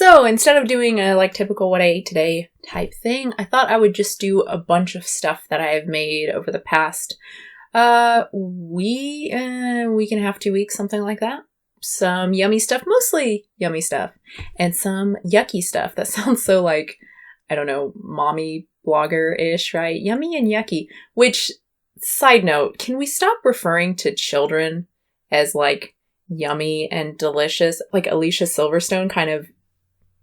So instead of doing a like typical what I ate today type thing, I thought I would just do a bunch of stuff that I have made over the past week and a half, 2 weeks, something like that. Some yummy stuff, mostly yummy stuff, and some yucky stuff. That sounds so like, I don't know, mommy blogger-ish, right? Yummy and yucky. Which, side note, can we stop referring to children as like yummy and delicious? Like Alicia Silverstone kind of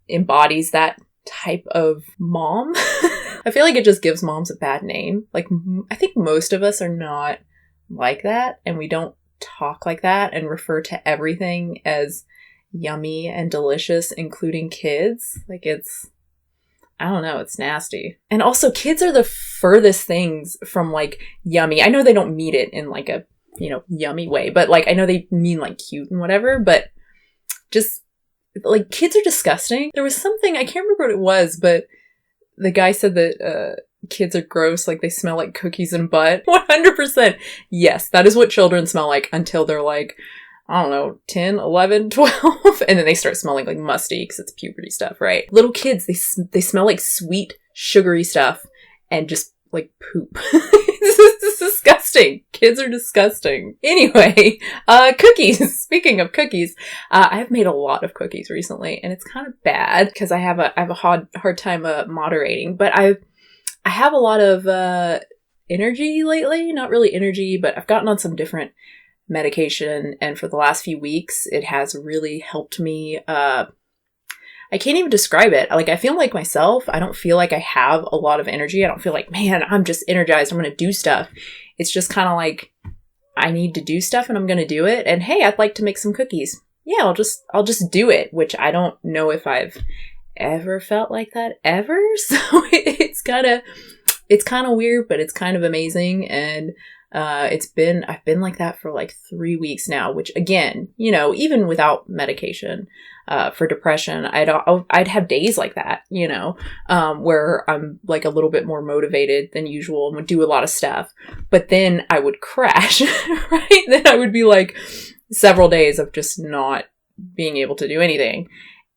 embodies that type of mom. I feel like it just gives moms a bad name. Like, I think most of us are not like that, and we don't talk like that and refer to everything as yummy and delicious, including kids. Like, it's, I don't know, it's nasty. And also, kids are the furthest things from like yummy. I know they don't mean it in like a, you know, yummy way, but like I know they mean like cute and whatever, but just like kids are disgusting. There was something, I can't remember what it was, but the guy said that kids are gross, like they smell like cookies and butt. 100%. Yes, that is what children smell like until they're like, I don't know, 10, 11, 12. And then they start smelling like musty because it's puberty stuff, right? Little kids, they smell like sweet, sugary stuff and just like poop. This is disgusting. Kids are disgusting. Anyway, cookies. Speaking of cookies, I have made a lot of cookies recently, and it's kind of bad because I have a hard time moderating. But I have a lot of energy lately. Not really energy, but I've gotten on some different medication, and for the last few weeks, it has really helped me. I can't even describe it. Like, I feel like myself. I don't feel like I have a lot of energy. I don't feel like, man, I'm just energized. I'm going to do stuff. It's just kind of like, I need to do stuff and I'm going to do it. And hey, I'd like to make some cookies. Yeah, I'll just do it, which I don't know if I've ever felt like that ever. So it's kind of weird, but it's kind of amazing. And I've been like that for like 3 weeks now, which again, you know, even without medication, for depression, I'd have days like that, you know, where I'm like a little bit more motivated than usual and would do a lot of stuff, but then I would crash, right? Then I would be like several days of just not being able to do anything.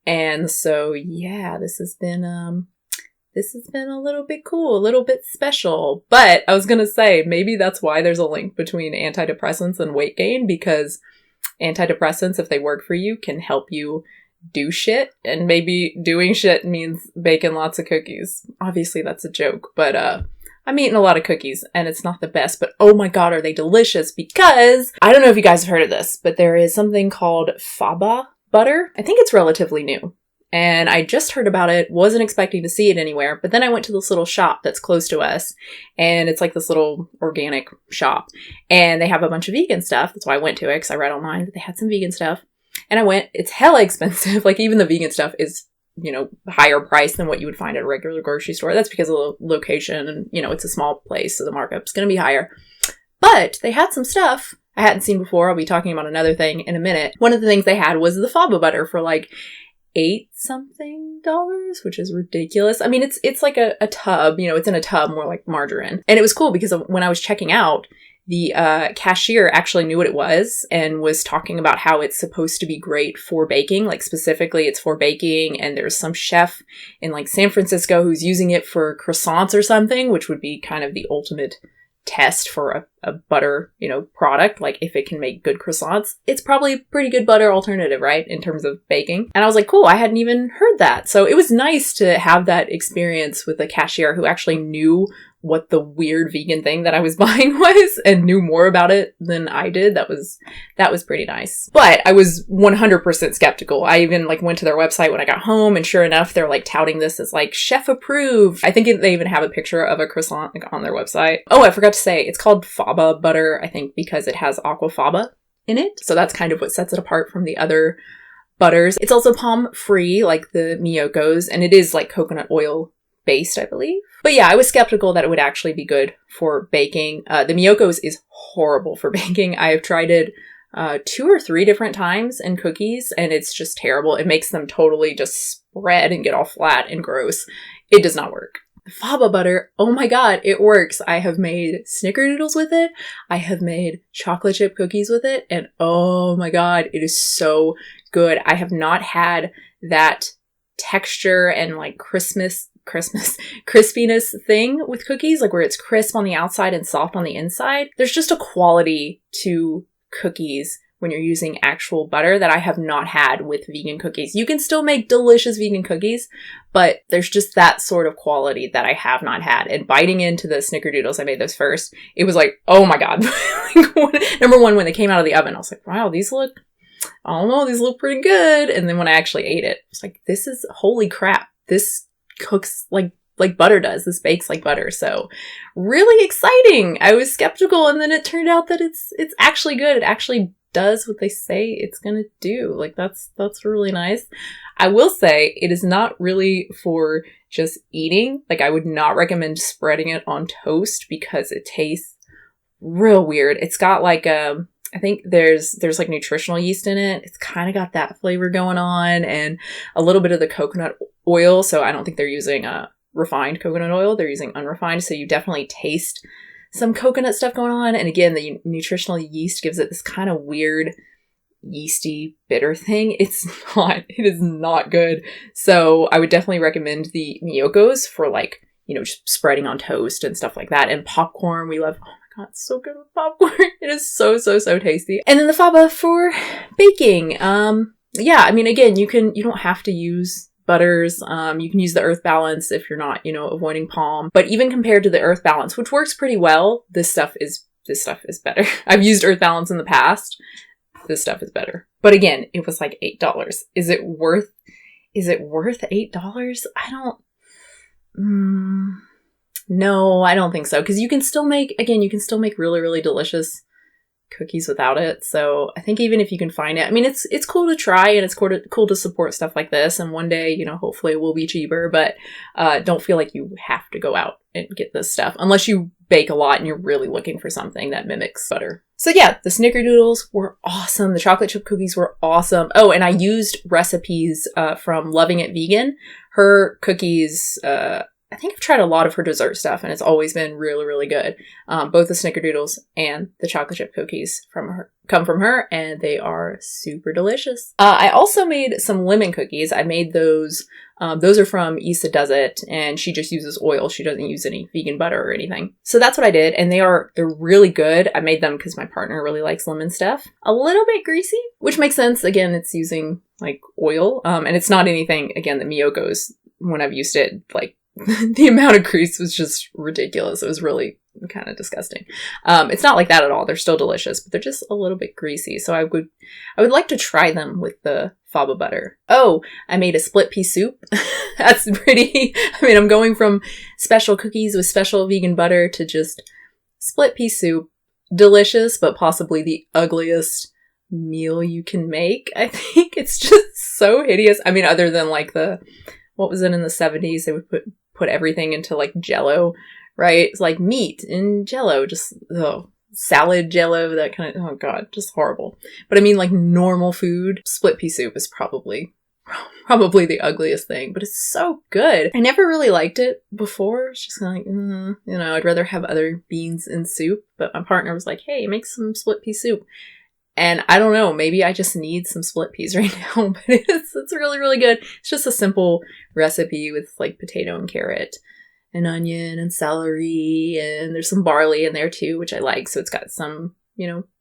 And so, yeah, this has been a little bit cool, a little bit special. But I was going to say, maybe that's why there's a link between antidepressants and weight gain, because antidepressants, if they work for you, can help you do shit. And maybe doing shit means baking lots of cookies. Obviously, that's a joke, but I'm eating a lot of cookies and it's not the best, but oh my god, are they delicious? Because I don't know if you guys have heard of this, but there is something called Faba butter. I think it's relatively new. And I just heard about it, wasn't expecting to see it anywhere, but then I went to this little shop that's close to us, and it's like this little organic shop, and they have a bunch of vegan stuff. That's why I went to it, because I read online that they had some vegan stuff. And I went, it's hella expensive. Like, even the vegan stuff is, you know, higher price than what you would find at a regular grocery store. That's because of the location, and, you know, it's a small place, so the markup's going to be higher. But they had some stuff I hadn't seen before. I'll be talking about another thing in a minute. One of the things they had was the faba butter for like $8 something, which is ridiculous. I mean, it's like a tub, you know, it's in a tub, more like margarine. And it was cool because when I was checking out, the cashier actually knew what it was and was talking about how it's supposed to be great for baking. Like, specifically, it's for baking, and there's some chef in like San Francisco who's using it for croissants or something, which would be kind of the ultimate test for a butter, you know, product. Like, if it can make good croissants, it's probably a pretty good butter alternative, right, in terms of baking. And I was like, cool, I hadn't even heard that. So it was nice to have that experience with a cashier who actually knew what the weird vegan thing that I was buying was and knew more about it than I did. That was pretty nice. But I was 100% skeptical. I even like went to their website when I got home, and sure enough, they're like touting this as like chef approved. I think they even have a picture of a croissant like on their website. Oh, I forgot to say, it's called faba butter, I think, because it has aquafaba in it. So that's kind of what sets it apart from the other butters. It's also palm free, like the Miyoko's, and it is like coconut oil based, I believe. But yeah, I was skeptical that it would actually be good for baking. The Miyoko's is horrible for baking. I have tried it 2 or 3 different times in cookies, and it's just terrible. It makes them totally just spread and get all flat and gross. It does not work. The faba butter, oh my god, it works. I have made snickerdoodles with it. I have made chocolate chip cookies with it, and oh my god, it is so good. I have not had that texture and like crispiness thing with cookies, like where it's crisp on the outside and soft on the inside. There's just a quality to cookies when you're using actual butter that I have not had with vegan cookies. You can still make delicious vegan cookies, but there's just that sort of quality that I have not had. And biting into the snickerdoodles, I made those first. It was like, oh my God. Number one, when they came out of the oven, I was like, wow, these look pretty good. And then when I actually ate it, I was like, this is, holy crap. This cooks like butter does. This bakes like butter. So really exciting. I was skeptical, and then it turned out that it's actually good. It actually does what they say it's gonna do. Like that's really nice. I will say it is not really for just eating. Like I would not recommend spreading it on toast because it tastes real weird. It's got like I think there's like nutritional yeast in it. It's kind of got that flavor going on and a little bit of the coconut oil. So I don't think they're using refined coconut oil. They're using unrefined. So you definitely taste some coconut stuff going on. And again, the nutritional yeast gives it this kind of weird yeasty bitter thing. It is not good. So I would definitely recommend the Miyokos for like, just spreading on toast and stuff like that. And popcorn, we love. Oh my God, it's so good with popcorn. It is so tasty. And then the faba for baking. Yeah, I mean, again, you don't have to use butters. You can use the earth balance if you're not, avoiding palm. But even compared to the earth balance, which works pretty well, this stuff is better. I've used earth balance in the past. This stuff is better. But again, it was like $8. Is it worth $8? No, I don't think so. Because you can still make really, really delicious cookies without it. So I think even if you can find it, I mean, it's cool to try, and it's cool to support stuff like this. And one day, hopefully it will be cheaper, but don't feel like you have to go out and get this stuff unless you bake a lot and you're really looking for something that mimics butter. So yeah, the snickerdoodles were awesome. The chocolate chip cookies were awesome. Oh, and I used recipes from Loving It Vegan. Her cookies, I think I've tried a lot of her dessert stuff, and it's always been really, really good. Both the snickerdoodles and the chocolate chip cookies come from her, and they are super delicious. I also made some lemon cookies. I made those. Those are from Issa Does It, and she just uses oil. She doesn't use any vegan butter or anything. So that's what I did, and they're really good. I made them because my partner really likes lemon stuff. A little bit greasy, which makes sense. Again, it's using like oil, and it's not anything, again, that Miyoko's, when I've used it, like, the amount of grease was just ridiculous. It was really kind of disgusting. It's not like that at all. They're still delicious, but they're just a little bit greasy. So I would like to try them with the faba butter. Oh, I made a split pea soup. That's pretty, I'm going from special cookies with special vegan butter to just split pea soup. Delicious, but possibly the ugliest meal you can make. I think it's just so hideous. Other than like what was it in the 70s? They would put everything into like Jello, right? It's like meat in Jello, just salad Jello, that kind of, oh God, just horrible. But like normal food, split pea soup is probably the ugliest thing, but it's so good. I never really liked it before. It's just kind of like, I'd rather have other beans in soup. But my partner was like, hey, make some split pea soup. And I don't know, maybe I just need some split peas right now, but it's really, really good. It's just a simple recipe with like potato and carrot and onion and celery, and there's some barley in there too, which I like. So it's got some,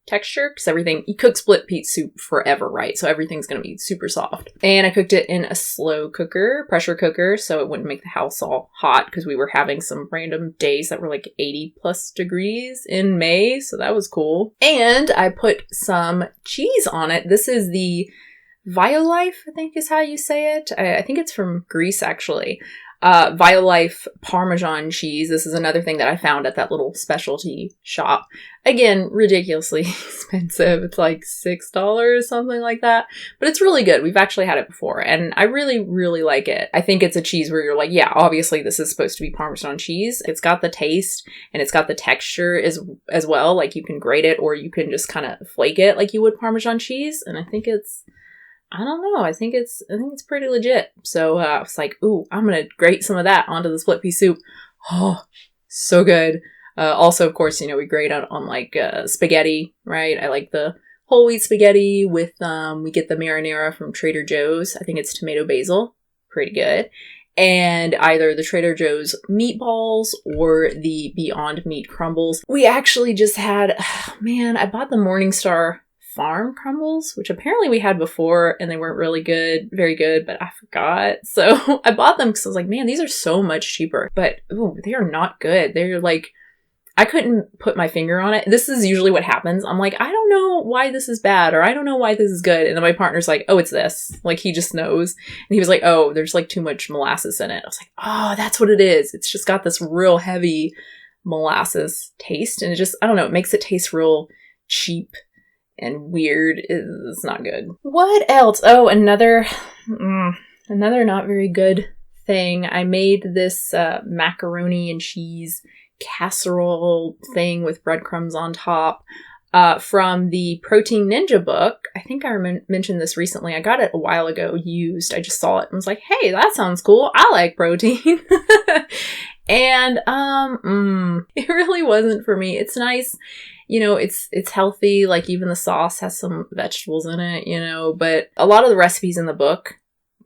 texture, because you cook split pea soup forever, right? So everything's going to be super soft. And I cooked it in a slow cooker, pressure cooker, so it wouldn't make the house all hot, because we were having some random days that were like 80 plus degrees in May. So that was cool. And I put some cheese on it. This is the Violife, I think is how you say it. I think it's from Greece, actually. Violife Parmesan cheese. This is another thing that I found at that little specialty shop. Again, ridiculously expensive. It's like $6, something like that. But it's really good. We've actually had it before, and I really, really like it. I think it's a cheese where you're like, yeah, obviously this is supposed to be Parmesan cheese. It's got the taste, and it's got the texture as well. Like you can grate it, or you can just kind of flake it like you would Parmesan cheese. And I think I don't know. I think it's pretty legit. So I was like, ooh, I'm going to grate some of that onto the split pea soup. Oh, so good. Also, of course, we grate on like spaghetti, right? I like the whole wheat spaghetti with, we get the marinara from Trader Joe's. I think it's tomato basil. pretty good. And either the Trader Joe's meatballs or the Beyond Meat crumbles. We actually just had, I bought the Morningstar Farm crumbles, which apparently we had before and they weren't really good, very good, but I forgot. So I bought them because I was like, man, these are so much cheaper, but they are not good. They're like, I couldn't put my finger on it. This is usually what happens. I'm like, I don't know why this is bad, or I don't know why this is good. And then my partner's like, oh, it's this. Like, he just knows. And he was like, oh, there's like too much molasses in it. I was like, oh, that's what it is. It's just got this real heavy molasses taste. And it just, I don't know, it makes it taste real cheap and weird. It's not good. What else? Oh, another not very good thing. I made this macaroni and cheese casserole thing with breadcrumbs on top from the Protein Ninja book. I think I mentioned this recently. I got it a while ago used. I just saw it and was like, hey, that sounds cool. I like protein. And it really wasn't for me. It's nice. You know, it's healthy. Like, even the sauce has some vegetables in it, you know, but a lot of the recipes in the book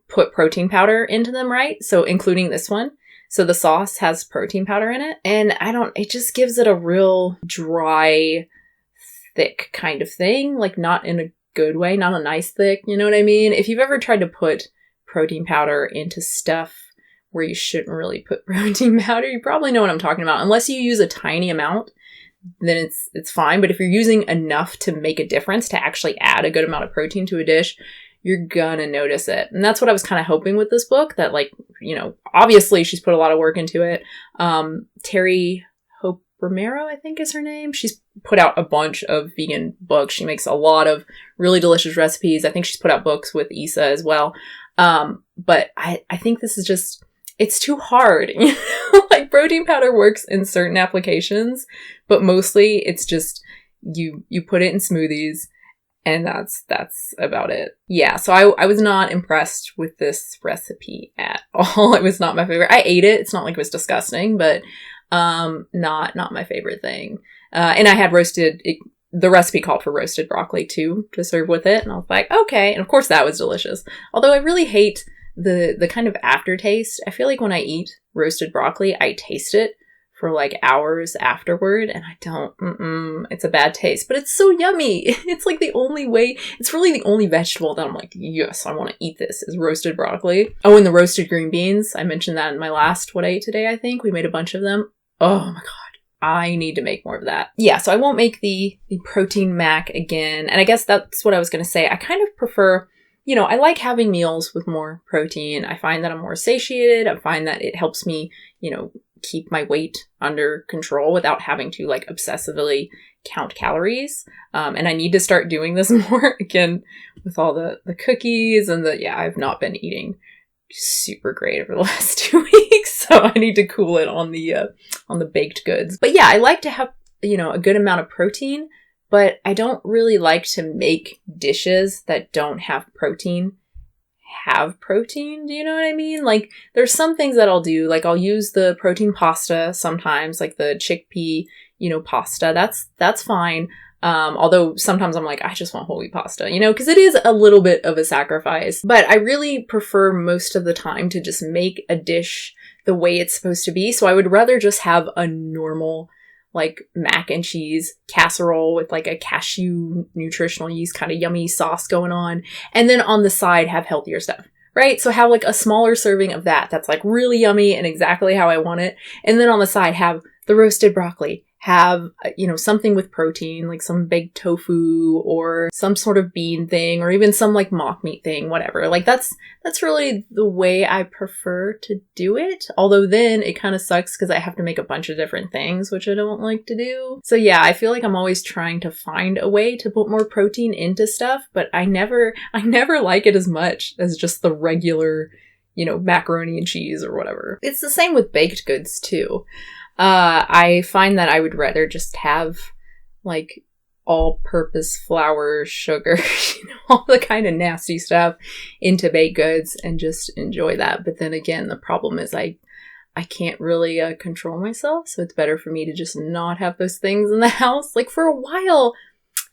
put protein powder into them, right? So including this one. So the sauce has protein powder in it, and it just gives it a real dry, thick kind of thing. Like, not in a good way, not a nice thick, you know what I mean? If you've ever tried to put protein powder into stuff where you shouldn't really put protein powder, you probably know what I'm talking about. Unless you use a tiny amount, then it's fine. But if you're using enough to make a difference, to actually add a good amount of protein to a dish, you're gonna notice it. And that's what I was kind of hoping with this book, that, like, you know, obviously she's put a lot of work into it. Terry Hope Romero, I think is her name. She's put out a bunch of vegan books. She makes a lot of really delicious recipes. I think she's put out books with Issa as well. But I think this is just, it's too hard. You know? Like, protein powder works in certain applications, but mostly it's just, you put it in smoothies, and that's about it. Yeah, so I was not impressed with this recipe at all. It was not my favorite. I ate it. It's not like it was disgusting, but not my favorite thing. And I had the recipe called for roasted broccoli too, to serve with it. And I was like, okay. And of course that was delicious. Although I really hate the kind of aftertaste. I feel like when I eat roasted broccoli, I taste it for like hours afterward, and I don't, it's a bad taste, but it's so yummy. It's like it's really the only vegetable that I'm like, yes, I want to eat this, is roasted broccoli. Oh, and the roasted green beans. I mentioned that in my last What I Ate Today, I think. We made a bunch of them. Oh my God. I need to make more of that. Yeah, so I won't make the protein mac again. And I guess that's what I was going to say. I kind of prefer, you know, I like having meals with more protein. I find that I'm more satiated. I find that it helps me, you know, keep my weight under control without having to like obsessively count calories. And I need to start doing this more again with all the cookies and I've not been eating super great over the last 2 weeks. So I need to cool it on the baked goods. But yeah, I like to have, you know, a good amount of protein, but I don't really like to make dishes that don't have protein. Do you know what I mean? Like, there's some things that I'll do, like I'll use the protein pasta sometimes, like the chickpea, you know, pasta. That's fine. Although sometimes I'm like, I just want whole wheat pasta, you know, because it is a little bit of a sacrifice. But I really prefer most of the time to just make a dish the way it's supposed to be. So I would rather just have a normal, like, mac and cheese casserole with like a cashew nutritional yeast kind of yummy sauce going on. And then on the side have healthier stuff, right? So have like a smaller serving of that's like really yummy and exactly how I want it. And then on the side have the roasted broccoli, have, you know, something with protein, like some baked tofu or some sort of bean thing, or even some like mock meat thing, whatever. Like that's really the way I prefer to do it. Although then it kind of sucks because I have to make a bunch of different things, which I don't like to do. So yeah, I feel like I'm always trying to find a way to put more protein into stuff, but I never like it as much as just the regular, you know, macaroni and cheese or whatever. It's the same with baked goods too. I find that I would rather just have like all-purpose flour, sugar, you know, all the kind of nasty stuff into baked goods and just enjoy that. But then again, the problem is I can't really control myself, so it's better for me to just not have those things in the house. Like for a while,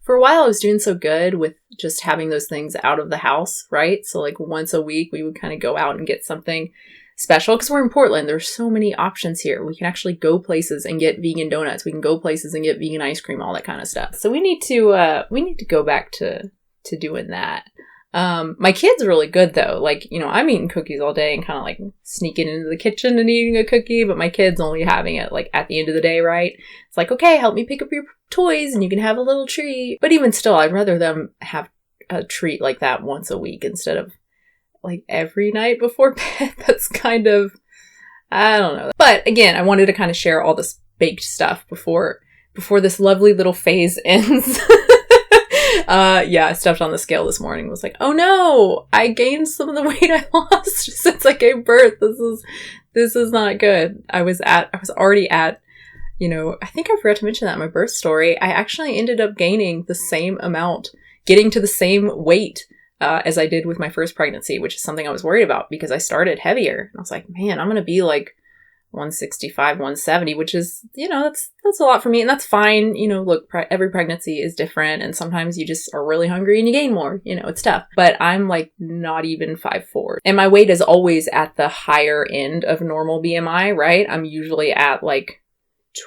for a while I was doing so good with just having those things out of the house, right? So like once a week we would kind of go out and get something special because we're in Portland. There's so many options here. We can actually go places and get vegan donuts. We can go places and get vegan ice cream, all that kind of stuff. So we need to go back to doing that. My kid's really good though. Like, you know, I'm eating cookies all day and kind of like sneaking into the kitchen and eating a cookie, but my kid's only having it like at the end of the day, right? It's like, okay, help me pick up your toys and you can have a little treat. But even still, I'd rather them have a treat like that once a week instead of like every night before bed. That's kind of, I don't know. But again, I wanted to kind of share all this baked stuff before this lovely little phase ends. Yeah, I stepped on the scale this morning. Was like, oh no, I gained some of the weight I lost since I gave birth. This is not good. I was already at, you know, I think I forgot to mention that in my birth story. I actually ended up gaining the same amount, getting to the same weight as I did with my first pregnancy, which is something I was worried about because I started heavier. And I was like, man, I'm going to be like 165, 170, which is, you know, that's a lot for me. And that's fine. You know, look, every pregnancy is different. And sometimes you just are really hungry and you gain more, you know, it's tough. But I'm like not even 5'4". And my weight is always at the higher end of normal BMI, right? I'm usually at like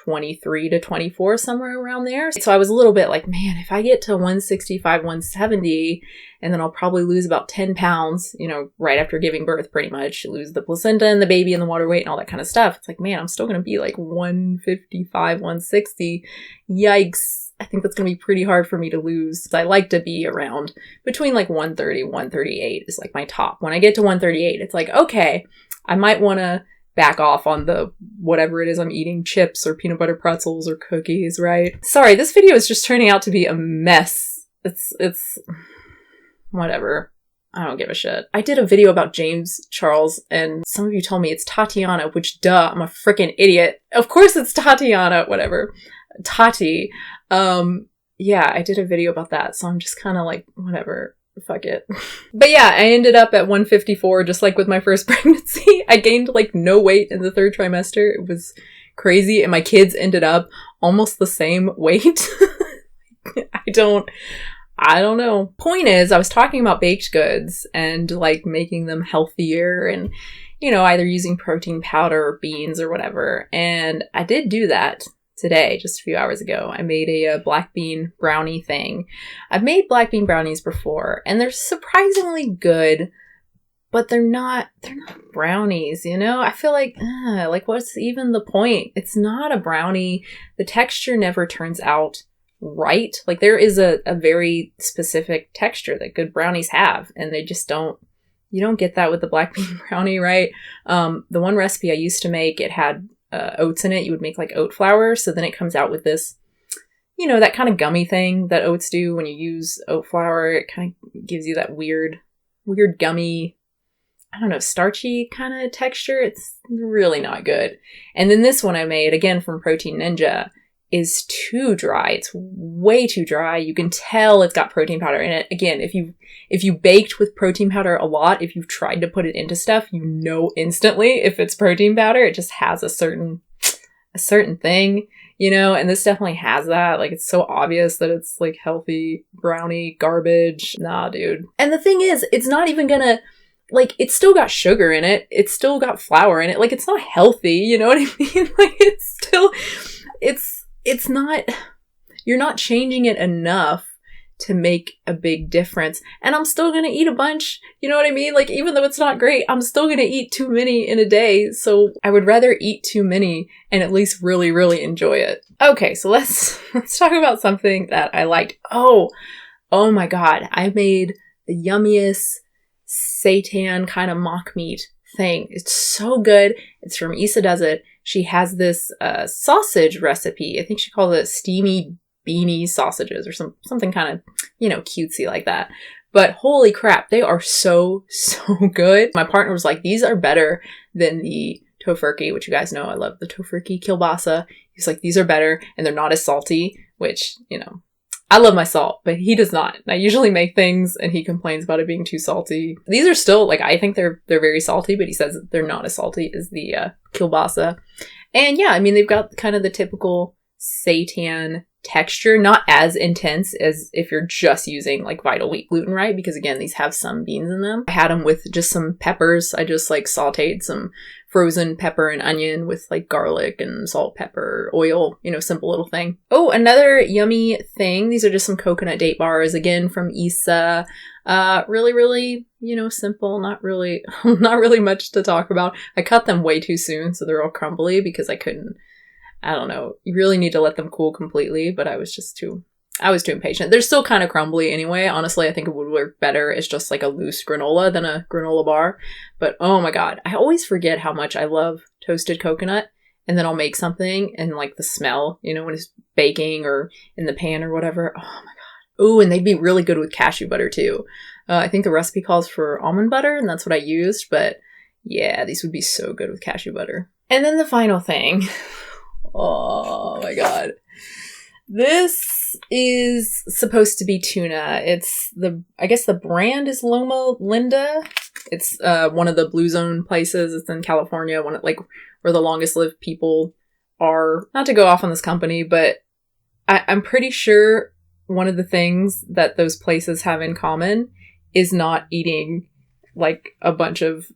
23 to 24, somewhere around there. So I was a little bit like, man, if I get to 165, 170, and then I'll probably lose about 10 pounds, you know, right after giving birth, pretty much lose the placenta and the baby and the water weight and all that kind of stuff. It's like, man, I'm still going to be like 155, 160. Yikes. I think that's going to be pretty hard for me to lose. I like to be around between like 130, 138 is like my top. When I get to 138, it's like, okay, I might want to back off on the whatever it is I'm eating, chips or peanut butter pretzels or cookies, right? Sorry, this video is just turning out to be a mess. It's whatever. I don't give a shit. I did a video about James Charles and some of you told me it's Tatiana, which duh, I'm a freaking idiot. Of course it's Tatiana, whatever. Tati. Yeah, I did a video about that, so I'm just kind of like, whatever. Fuck it. But yeah, I ended up at 154, just like with my first pregnancy. I gained like no weight in the third trimester. It was crazy. And my kids ended up almost the same weight. I don't know. Point is, I was talking about baked goods and like making them healthier and, you know, either using protein powder or beans or whatever. And I did do that today, just a few hours ago. I made a black bean brownie thing. I've made black bean brownies before and they're surprisingly good, but they're not brownies, you know? I feel like what's even the point? It's not a brownie. The texture never turns out right. Like there is a very specific texture that good brownies have and they just you don't get that with the black bean brownie, right? The one recipe I used to make, it had oats in it. You would make like oat flour. So then it comes out with this, you know, that kind of gummy thing that oats do when you use oat flour. It kind of gives you that weird gummy, I don't know, starchy kind of texture. It's really not good. And then this one I made, again from Protein Ninja, is too dry. It's way too dry. You can tell it's got protein powder in it. Again, if you baked with protein powder a lot, if you've tried to put it into stuff, you know instantly if it's protein powder. It just has a certain thing, you know, and this definitely has that. Like it's so obvious that it's like healthy brownie garbage. Nah, dude. And the thing is, it's not even gonna, like, it's still got sugar in it. It's still got flour in it. Like it's not healthy, you know what I mean? Like it's not, you're not changing it enough to make a big difference. And I'm still going to eat a bunch. You know what I mean? Like, even though it's not great, I'm still going to eat too many in a day. So I would rather eat too many and at least really, really enjoy it. Okay. So let's talk about something that I liked. Oh my God. I made the yummiest seitan kind of mock meat thing. It's so good. It's from Isa Does It. She has this sausage recipe. I think she calls it steamy beanie sausages or something kind of, you know, cutesy like that. But holy crap, they are so good. My partner was like, these are better than the tofurkey, which you guys know I love the tofurkey kielbasa. He's like, these are better and they're not as salty, which, you know, I love my salt, but he does not. I usually make things and he complains about it being too salty. These are still, like, I think they're very salty, but he says that they're not as salty as the kielbasa. And yeah, I mean, they've got kind of the typical seitan texture, not as intense as if you're just using like Vital Wheat gluten, right? Because again, these have some beans in them. I had them with just some peppers. I just like sauteed some frozen pepper and onion with like garlic and salt, pepper, oil, you know, simple little thing. Oh, another yummy thing. These are just some coconut date bars, again from Isa. Really, you know, simple, not really much to talk about. I cut them way too soon, so they're all crumbly because I don't know. You really need to let them cool completely, but I was too impatient. They're still kind of crumbly anyway. Honestly, I think it would work better as just like a loose granola than a granola bar. But oh my God, I always forget how much I love toasted coconut. And then I'll make something and like the smell, you know, when it's baking or in the pan or whatever. Oh my God. Ooh, and they'd be really good with cashew butter too. I think the recipe calls for almond butter and that's what I used. But yeah, these would be so good with cashew butter. And then the final thing. Oh my God. This is supposed to be tuna. I guess the brand is Loma Linda. It's one of the Blue Zone places. It's in California, where the longest lived people are. Not to go off on this company, but I'm pretty sure one of the things that those places have in common is not eating like a bunch of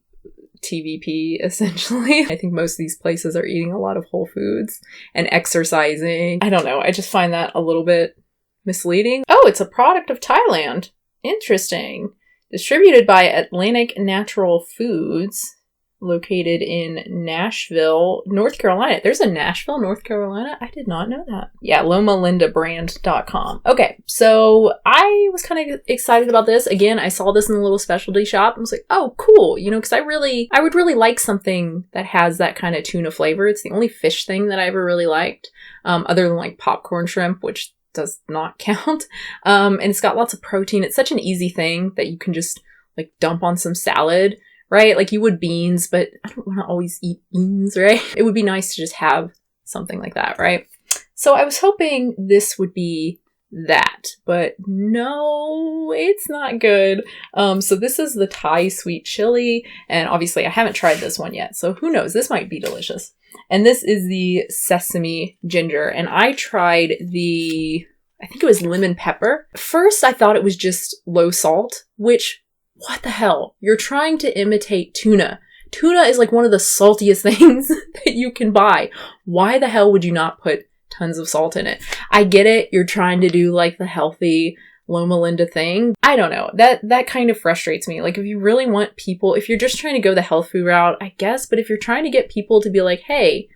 TVP, essentially. I think most of these places are eating a lot of whole foods and exercising. I don't know. I just find that a little bit misleading. Oh, it's a product of Thailand. Interesting. Distributed by Atlantic Natural Foods, located in Nashville, North Carolina. There's a Nashville, North Carolina? I did not know that. Yeah, lomalindabrand.com. Okay, so I was kind of excited about this. Again, I saw this in a little specialty shop. I was like, oh, cool. You know, because I would really like something that has that kind of tuna flavor. It's the only fish thing that I ever really liked, other than like popcorn shrimp, which does not count. And it's got lots of protein. It's such an easy thing that you can just like dump on some salad, right? Like you would beans, but I don't want to always eat beans, right? It would be nice to just have something like that, right? So I was hoping this would be that, but no, it's not good. So this is the Thai sweet chili, and obviously I haven't tried this one yet, so who knows? This might be delicious. And this is the sesame ginger, and I tried I think it was lemon pepper. First, I thought it was just low salt, which, what the hell? You're trying to imitate tuna. Tuna is like one of the saltiest things that you can buy. Why the hell would you not put tons of salt in it? I get it. You're trying to do like the healthy Loma Linda thing. I don't know. That kind of frustrates me. Like if you really want people, if you're just trying to go the health food route, I guess, but if you're trying to get people to be like, hey,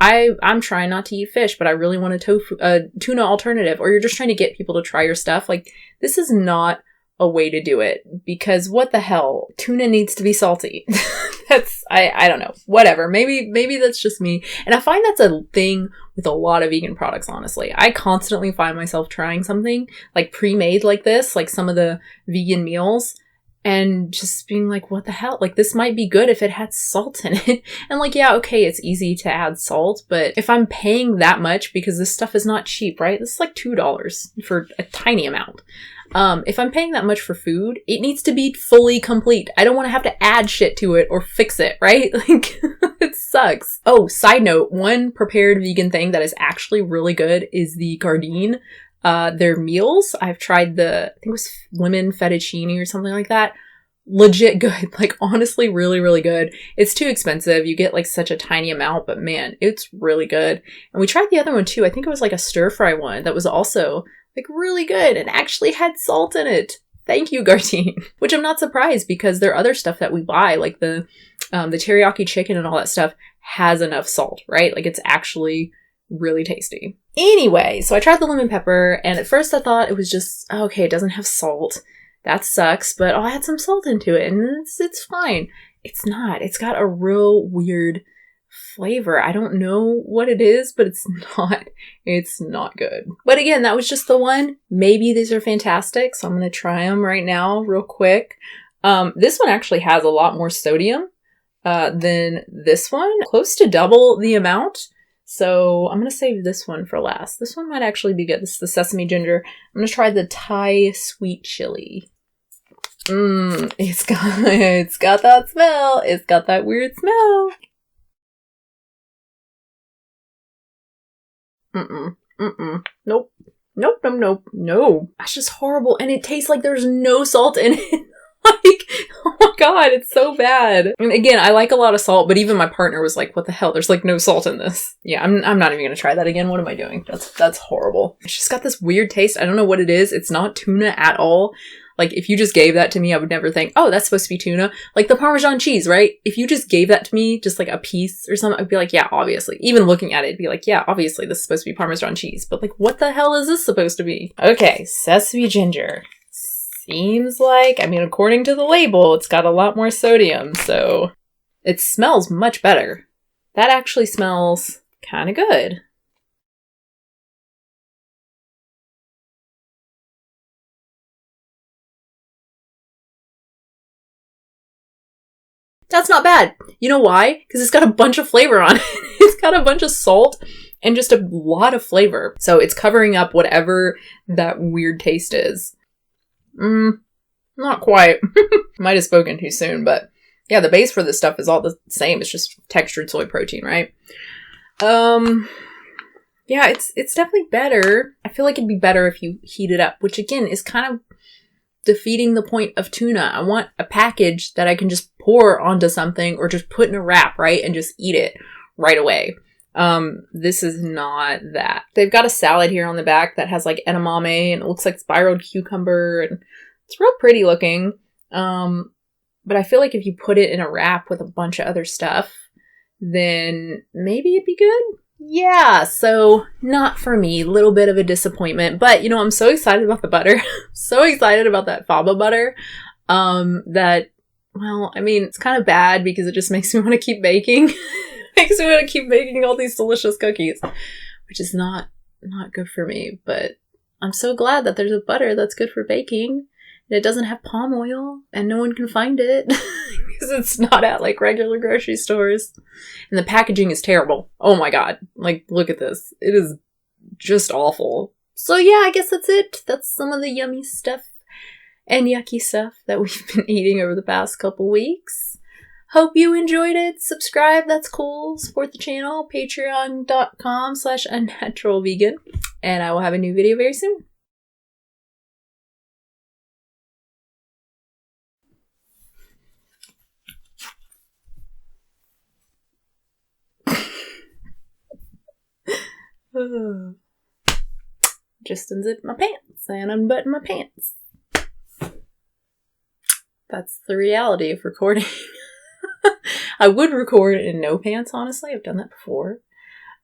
I'm trying not to eat fish, but I really want a tuna alternative, or you're just trying to get people to try your stuff, like this is not a way to do it, because what the hell? Tuna needs to be salty. I don't know. Whatever. Maybe that's just me. And I find that's a thing with a lot of vegan products, honestly. I constantly find myself trying something like pre-made like this, like some of the vegan meals, and just being like, what the hell? Like this might be good if it had salt in it. And like, yeah, okay, it's easy to add salt, but if I'm paying that much, because this stuff is not cheap, right? This is like $2 for a tiny amount. If I'm paying that much for food, it needs to be fully complete. I don't want to have to add shit to it or fix it, right? Like, it sucks. Oh, side note, one prepared vegan thing that is actually really good is the Gardein. Their meals. I've tried I think it was lemon fettuccine or something like that. Legit good. Like, honestly, really, really good. It's too expensive. You get like such a tiny amount, but man, it's really good. And we tried the other one too. I think it was like a stir fry one that was also like really good and actually had salt in it. Thank you, Gardein. Which I'm not surprised, because their other stuff that we buy, like the teriyaki chicken and all that stuff, has enough salt, right? Like it's actually really tasty. Anyway, so I tried the lemon pepper, and at first I thought it was just, okay, it doesn't have salt. That sucks, but I'll add some salt into it, and it's fine. It's not. It's got a real weird flavor. I don't know what it is, but it's not good. But again, that was just the one. Maybe these are fantastic, so I'm going to try them right now real quick. This one actually has a lot more sodium than this one, close to double the amount. So I'm going to save this one for last. This one might actually be good. This is the sesame ginger. I'm going to try the Thai sweet chili. It's got that smell. It's got that weird smell. Mm-mm. Mm-mm. Nope. Nope, nope, nope. No. That's just horrible. And it tastes like there's no salt in it. Like, oh my god, it's so bad. And again, I like a lot of salt, but even my partner was like, what the hell? There's like no salt in this. Yeah, I'm not even gonna try that again. What am I doing? That's horrible. It's just got this weird taste. I don't know what it is. It's not tuna at all. Like, if you just gave that to me, I would never think, oh, that's supposed to be tuna. Like the Parmesan cheese, right? If you just gave that to me, just like a piece or something, I'd be like, yeah, obviously. Even looking at it, it'd be like, yeah, obviously this is supposed to be Parmesan cheese. But like, what the hell is this supposed to be? Okay, sesame ginger. Seems like, I mean, according to the label, it's got a lot more sodium, so it smells much better. That actually smells kind of good. That's not bad. You know why? Because it's got a bunch of flavor on it. It's got a bunch of salt and just a lot of flavor. So it's covering up whatever that weird taste is. Not quite. Might have spoken too soon, but yeah, the base for this stuff is all the same. It's just textured soy protein, right? Yeah, it's definitely better. I feel like it'd be better if you heat it up, which again is kind of defeating the point of tuna. I want a package that I can just pour onto something or just put in a wrap, right? And just eat it right away. This is not that. They've got a salad here on the back that has like edamame and it looks like spiraled cucumber and it's real pretty looking. But I feel like if you put it in a wrap with a bunch of other stuff, then maybe it'd be good. Yeah, so not for me. A little bit of a disappointment. But, you know, I'm so excited about the butter. So excited about that faba butter. That, well, I mean, it's kind of bad because it just makes me want to keep baking. Makes me want to keep making all these delicious cookies, which is not good for me. But I'm so glad that there's a butter that's good for baking. And it doesn't have palm oil, and no one can find it because it's not at like regular grocery stores. And the packaging is terrible. Oh my god. Like, look at this. It is just awful. So yeah, I guess that's it. That's some of the yummy stuff and yucky stuff that we've been eating over the past couple weeks. Hope you enjoyed it. Subscribe, that's cool. Support the channel, patreon.com/unnaturalvegan. And I will have a new video very soon. Just unzip my pants and unbutton my pants. That's the reality of recording. I would record in no pants, honestly. I've done that before.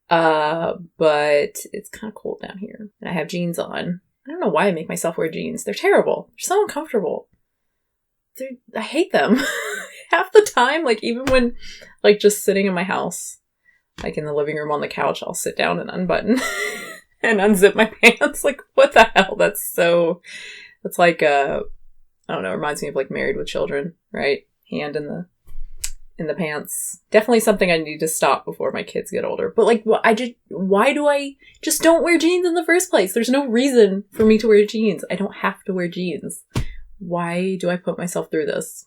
But it's kind of cold down here. And I have jeans on. I don't know why I make myself wear jeans. They're terrible. They're so uncomfortable. I hate them. Half the time, like even when like just sitting in my house, like in the living room on the couch, I'll sit down and unbutton and unzip my pants. Like, what the hell? That's like, I don't know, it reminds me of like Married with Children, right? Hand in the pants. Definitely something I need to stop before my kids get older. But like, why do I just don't wear jeans in the first place? There's no reason for me to wear jeans. I don't have to wear jeans. Why do I put myself through this?